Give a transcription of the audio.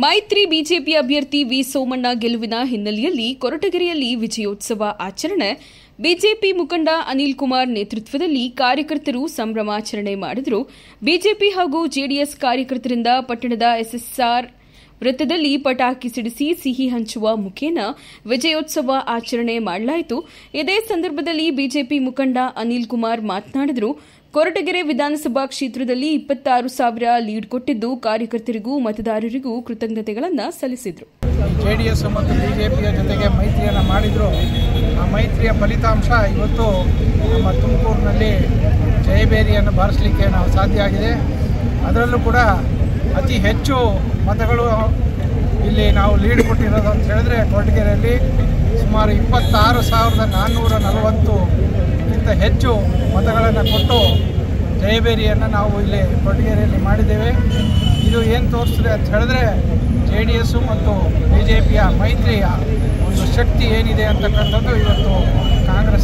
ಮೈತ್ರಿ ಬಿಜೆಪಿ ಅಭ್ಯರ್ಥಿ ವಿ ಸೋಮಣ್ಣ ಗೆಲುವಿನ ಹಿನ್ನೆಲೆಯಲ್ಲಿ ಕೊರಟಗೆರೆಯಲ್ಲಿ ವಿಜಯೋತ್ಸವ ಆಚರಣೆ. ಬಿಜೆಪಿ ಮುಖಂಡ ಅನಿಲ್ ಕುಮಾರ್ ನೇತೃತ್ವದಲ್ಲಿ ಕಾರ್ಯಕರ್ತರು ಸಂಭ್ರಮಾಚರಣೆ ಮಾಡಿದರು. ಬಿಜೆಪಿ ಹಾಗೂ ಜೆಡಿಎಸ್ ಕಾರ್ಯಕರ್ತರಿಂದ ಪಟ್ಟಣದ ಎಸ್ಎಸ್ಆರ್ ವೃತ್ತದಲ್ಲಿ ಪಟಾಕಿ ಸಿಡಿಸಿ ಸಿಹಿ ಹಂಚುವ ಮುಖೇನ ವಿಜಯೋತ್ಸವ ಆಚರಣೆ ಮಾಡಲಾಯಿತು. ಇದೇ ಸಂದರ್ಭದಲ್ಲಿ ಬಿಜೆಪಿ ಮುಖಂಡ ಅನಿಲ್ ಕುಮಾರ್ ಮಾತನಾಡಿದರು. ಕೊರಟಗೆರೆ ವಿಧಾನಸಭಾ ಕ್ಷೇತ್ರದಲ್ಲಿ 26,000 ಲೀಡ್ ಕೊಟ್ಟಿದ್ದು ಕಾರ್ಯಕರ್ತರಿಗೂ ಮತದಾರರಿಗೂ ಕೃತಜ್ಞತೆಗಳನ್ನು ಸಲ್ಲಿಸಿದರು. ಜೆಡಿಎಸ್ ಮತ್ತು ಬಿಜೆಪಿಯ ಜೊತೆಗೆ ಮೈತ್ರಿಯನ್ನು ಮಾಡಿದ್ರು. ಆ ಮೈತ್ರಿಯ ಫಲಿತಾಂಶ ಇವತ್ತು ನಮ್ಮ ತುಮಕೂರಿನಲ್ಲಿ ಜಯಬೇರಿಯನ್ನು ಬಾರಿಸಲಿಕ್ಕೆ ನಾವು ಸಾಧ್ಯ ಆಗಿದೆ. ಅದರಲ್ಲೂ ಕೂಡ ಅತಿ ಹೆಚ್ಚು ಮತಗಳು ಇಲ್ಲಿ ನಾವು ಲೀಡ್ ಕೊಟ್ಟಿರೋದು ಅಂತ ಹೇಳಿದ್ರೆ ಕೊರಟಗೆರೆಯಲ್ಲಿ ಸುಮಾರು 26,440ಕ್ಕಿಂತ ಹೆಚ್ಚು ಮತಗಳನ್ನು ಕೊಟ್ಟು ಜಯಬೇರಿಯನ್ನು ನಾವು ಇಲ್ಲಿ ಕೊರಟಗೆರೆಯಲ್ಲಿ ಮಾಡಿದ್ದೇವೆ. ಇದು ಏನು ತೋರಿಸ್ತದೆ ಅಂತ ಹೇಳಿದ್ರೆ ಜೆಡಿಎಸ್ ಮತ್ತು ಬಿಜೆಪಿಯ ಮೈತ್ರಿಯ ಒಂದು ಶಕ್ತಿ ಏನಿದೆ ಅಂತಕ್ಕಂಥದ್ದು ಇವತ್ತು ಕಾಂಗ್ರೆಸ್